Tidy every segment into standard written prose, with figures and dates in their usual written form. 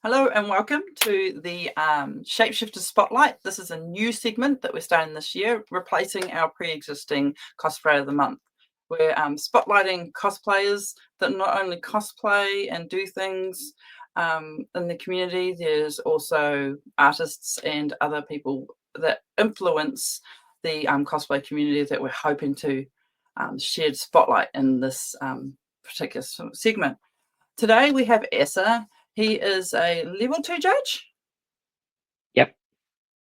Hello and welcome to the Shapeshifters Spotlight. This is a new segment that we're starting this year, replacing our pre-existing Cosplay of the Month. We're spotlighting cosplayers that not only cosplay and do things in the community, there's also artists and other people that influence the cosplay community that we're hoping to shed spotlight in this particular segment. Today we have Eser. He is a level 2 judge. Yep.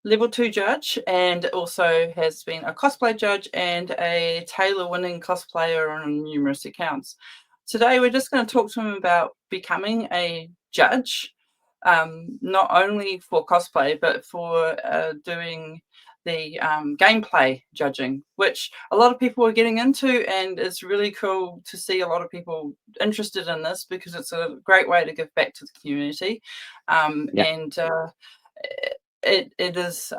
Level 2 judge, and also has been a cosplay judge and a Taylor winning cosplayer on numerous accounts. Today we're just going to talk to him about becoming a judge, not only for cosplay, but for doing the gameplay judging, which a lot of people are getting into, and it's really cool to see a lot of people interested in this because it's a great way to give back to the community. And it is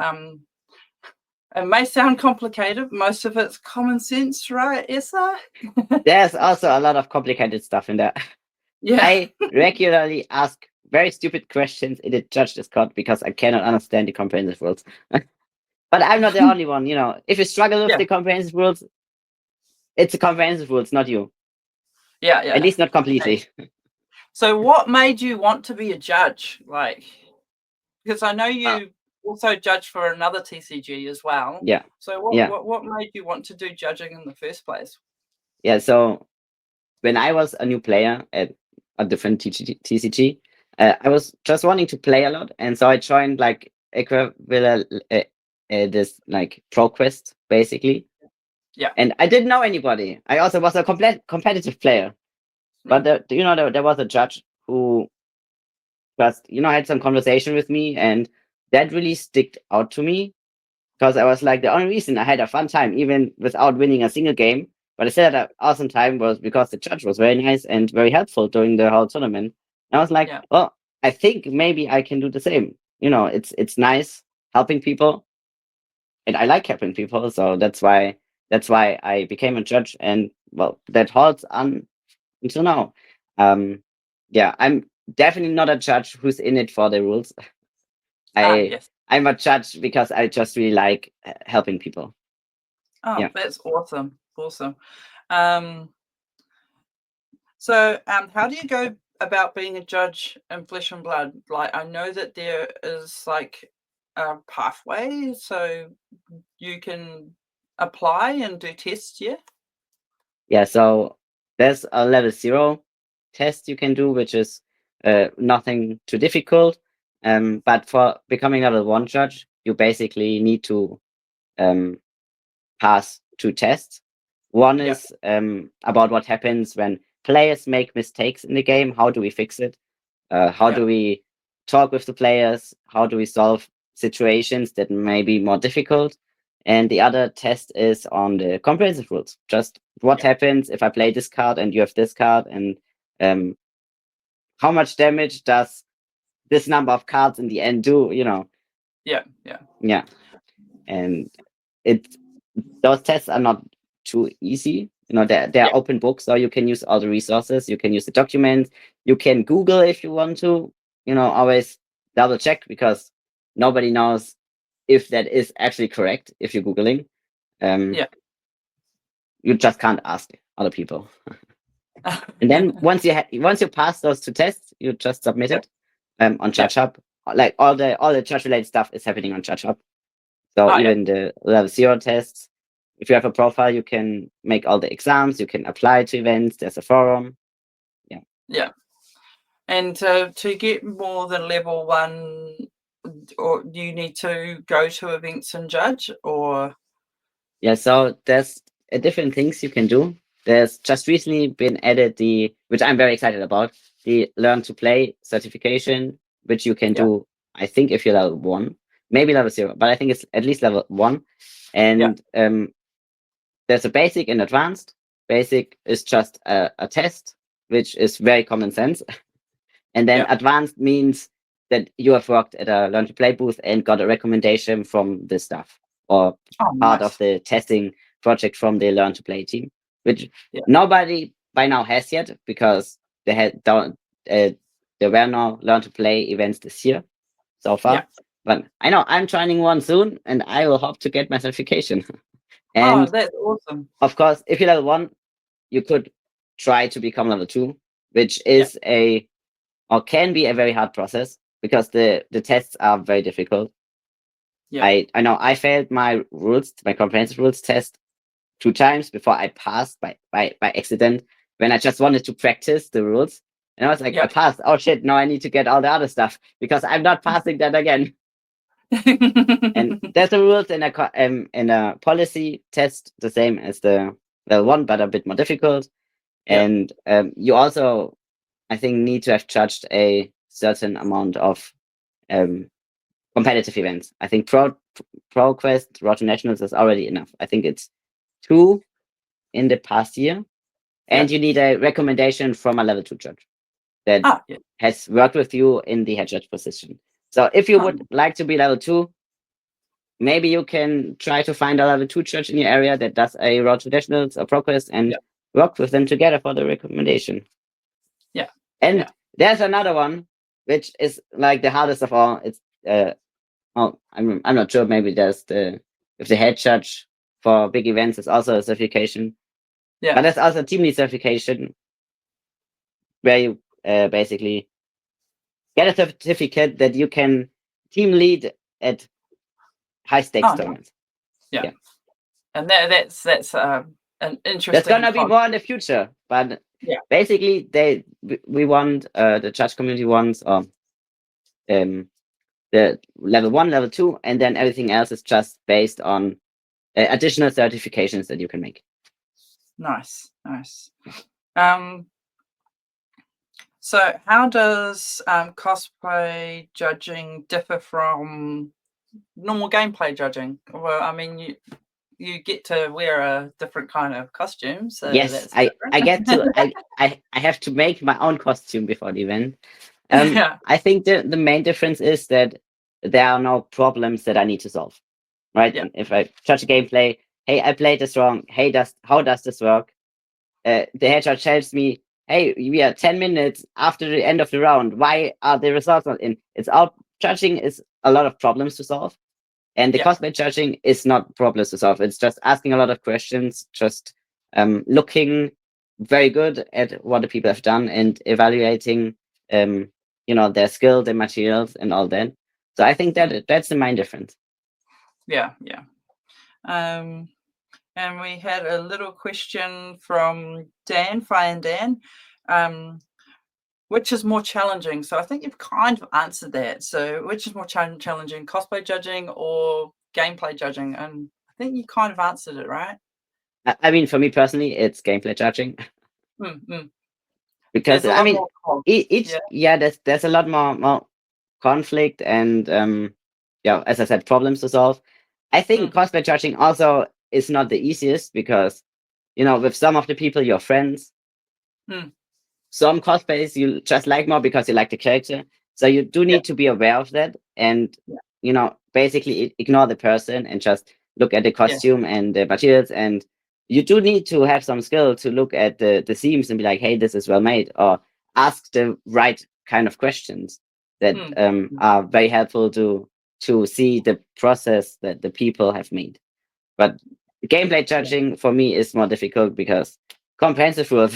it may sound complicated. Most of it's common sense, right, Eser? There's also a lot of complicated stuff in there. Yeah. I regularly ask very stupid questions in the judge Discord because I cannot understand the comprehensive rules. But I'm not the only one, you know. If you struggle with the comprehensive rules, it's the comprehensive rules, not you. Yeah. At least not completely. So what made you want to be a judge? Like, because I know you also judge for another TCG as well. Yeah. So what made you want to do judging in the first place? Yeah, so when I was a new player at a different TCG, I was just wanting to play a lot, and so I joined like this like pro quest basically. Yeah. And I didn't know anybody. I also was a competitive player, but there was a judge who just had some conversation with me, and that really sticked out to me because I was like, the only reason I had a fun time even without winning a single game, but I still had an awesome time, was because the judge was very nice and very helpful during the whole tournament. And I was like, well, I think maybe I can do the same. It's nice helping people, and I like helping people, so that's why I became a judge, and well, that holds on until now. I'm definitely not a judge who's in it for the rules. I'm a judge because I just really like helping people. Oh, that's awesome. So how do you go about being a judge in Flesh and Blood? Like, I know that there is like a pathway, so you can apply and do tests. Yeah, so there's a level 0 test you can do, which is nothing too difficult. But for becoming level 1 judge, you basically need to pass 2 tests. One is about what happens when players make mistakes in the game. How do we fix it? How do we talk with the players? How do we solve situations that may be more difficult? And the other test is on the comprehensive rules. Just what happens if I play this card and you have this card, and how much damage does this number of cards in the end do? Yeah. And those tests are not too easy. They're open books, so you can use all the resources. You can use the documents. You can Google if you want to. Always double check, because nobody knows if that is actually correct if you're Googling. You just can't ask other people. And then once you pass those 2 tests, you just submit it on Judge Hub. Like all the judge related stuff is happening on Judge Hub. So even the level 0 tests, if you have a profile, you can make all the exams, you can apply to events, there's a forum. Yeah. And to get more than level 1, or do you need to go to events and judge, or? Yeah, so there's different things you can do. There's just recently been added which I'm very excited about, the Learn to Play certification, which you can do, I think, if you're level 1, maybe level 0, but I think it's at least level 1. And there's a basic and advanced. Basic is just a test, which is very common sense. And then advanced means that you have worked at a Learn to Play booth and got a recommendation from the staff, or part of the testing project from the Learn to Play team, which nobody by now has yet, because there there were no Learn to Play events this year so far. Yeah. But I know I'm joining one soon, and I will hope to get my certification. Oh, And that's awesome. of course, if you're level 1, you could try to become level 2, which Yeah. is or can be a very hard process because the tests are very difficult. Yeah. I know I failed my comprehensive rules test 2 times before I passed by accident when I just wanted to practice the rules. And I was like, I Yeah. passed. Oh shit, now I need to get all the other stuff because I'm not passing that again. And there's the rules in a policy test, the same as the level 1, but a bit more difficult. Yeah. And you also, I think, need to have judged a certain amount of competitive events. I think Pro Quest, Road to Nationals is already enough. I think it's 2 in the past year. And you need a recommendation from a level 2 judge that Yeah. has worked with you in the head judge position. So if you would like to be level 2, maybe you can try to find a level 2 judge in your area that does a Road to Nationals or Pro Quest and work with them together for the recommendation. Yeah. And there's another one, which is like the hardest of all. It's I'm not sure. Maybe if the head judge for big events is also a certification. Yeah. But there's also a team lead certification where you basically get a certificate that you can team lead at high stakes tournaments. Yeah. And that's an interesting. There's gonna be more in the future, but basically we want the judge community wants the level 1, level 2, and then everything else is just based on additional certifications that you can make. Nice. So how does cosplay judging differ from normal gameplay judging? Well, I mean, you get to wear a different kind of costume, so yes, that's I get to I have to make my own costume before the event. I think the main difference is that there are no problems that I need to solve, right? And if I judge a gameplay, hey, I played this wrong. Hey, how does this work? The head judge tells me, hey, we are 10 minutes after the end of the round. Why are the results not in? It's all judging is a lot of problems to solve. And the cosplay judging is not problems to solve. It's just asking a lot of questions, just looking very good at what the people have done and evaluating, their skill, their materials, and all that. So I think that's the main difference. Yeah. And we had a little question from Dan, Fine Dan. Which is more challenging? So I think you've kind of answered that. So which is more challenging, cosplay judging or gameplay judging? And I think you kind of answered it, right? I mean, for me personally, it's gameplay judging. Because there's I mean, there's a lot more conflict and as I said, problems to solve. I think cosplay judging also is not the easiest because with some of the people you're friends. Some cosplays you just like more because you like the character. So you do need to be aware of that and basically ignore the person and just look at the costume and the materials. And you do need to have some skill to look at the themes and be like, hey, this is well made, or ask the right kind of questions that are very helpful to see the process that the people have made. But gameplay judging for me is more difficult because comprehensive rules.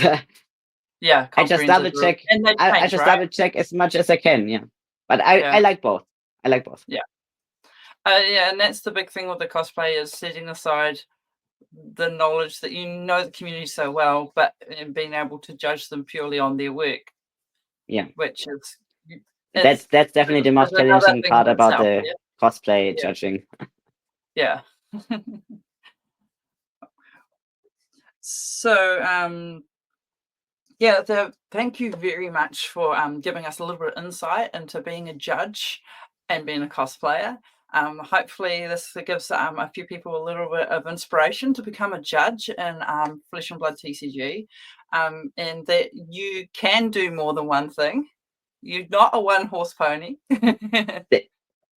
I just double check. I just double check as much as I can. Yeah, but I like both. I like both. Yeah, and that's the big thing with the cosplay is setting aside the knowledge that the community so well, but being able to judge them purely on their work. Yeah, which is that's definitely the most challenging part about the cosplay judging. Yeah. So thank you very much for giving us a little bit of insight into being a judge and being a cosplayer. Hopefully this gives a few people a little bit of inspiration to become a judge in Flesh and Blood TCG, and that you can do more than one thing. You're not a one-horse pony.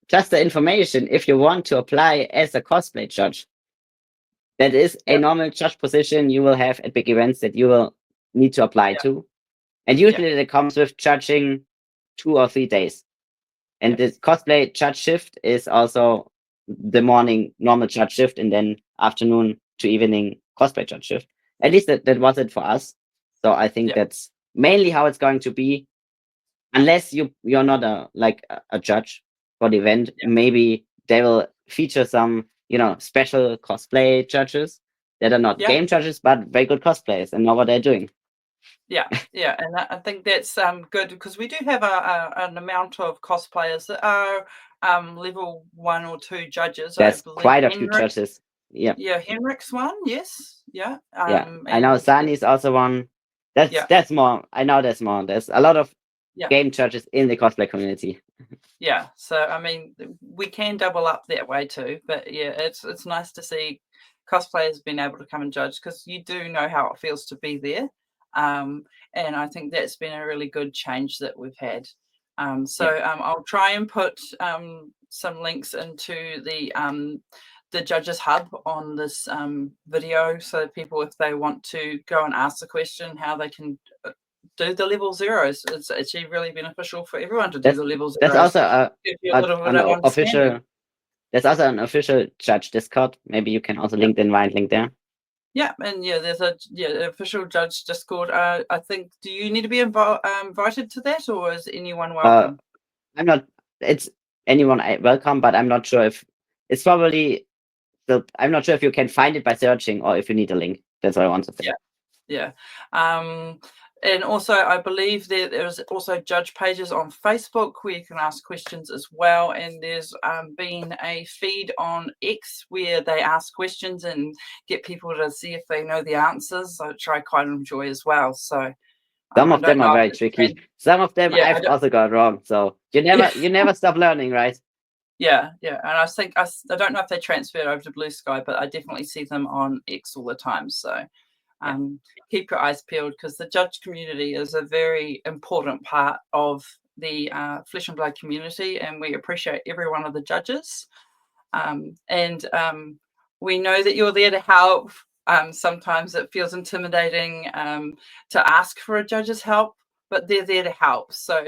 Just the information, if you want to apply as a cosplay judge, that is a normal judge position you will have at big events that you will need to apply to. And usually that comes with judging 2 or 3 days. And the cosplay judge shift is also the morning normal judge shift, and then afternoon to evening cosplay judge shift. At least that was it for us. So I think that's mainly how it's going to be, unless you're not a judge for the event. Maybe they will feature some special cosplay judges that are not game judges but very good cosplayers and know what they're doing. Yeah, and I think that's good, because we do have an amount of cosplayers that are level 1 or 2 judges. There's I believe quite a few judges. Yeah, Henrik's one. Yes, yeah. I know Sani's also one. That's more. I know there's more. There's a lot of game judges in the cosplay community. Yeah, so I mean, we can double up that way too. But yeah, it's nice to see cosplayers being able to come and judge, because you do know how it feels to be there. And I think that's been a really good change that we've had. I'll try and put some links into the Judges Hub on this video, so people, if they want to go and ask the question, how they can do the level zeros. It's actually really beneficial for everyone to do the level zeros. There's also there's also an official judge Discord. Maybe you can also link the invite link there. Yeah, and there's an official judge Discord. I think, do you need to be invited to that, or is anyone welcome? I'm not. It's anyone welcome, but I'm not sure if it's probably. I'm not sure if you can find it by searching or if you need a link. That's what I want to say. Yeah. And also, I believe there's also judge pages on Facebook where you can ask questions as well. And there's been a feed on X where they ask questions and get people to see if they know the answers, which I quite enjoy as well. So some of them are very tricky. Some of them I've also got wrong. So you never stop learning, right? Yeah. And I think I don't know if they transferred over to Blue Sky, but I definitely see them on X all the time. So keep your eyes peeled, because the judge community is a very important part of the Flesh and Blood community, and we appreciate every one of the judges. We know that you're there to help. Sometimes it feels intimidating to ask for a judge's help, but they're there to help. So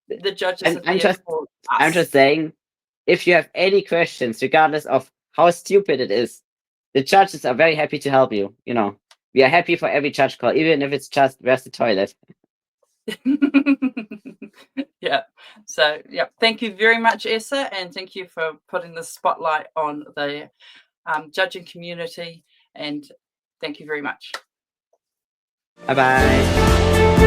the judges are there for us. I'm just saying, if you have any questions, regardless of how stupid it is, the judges are very happy to help you. We are happy for every judge call, even if it's just where's the toilet. So thank you very much, Eser, and thank you for putting the spotlight on the judging community, and thank you very much. Bye-bye.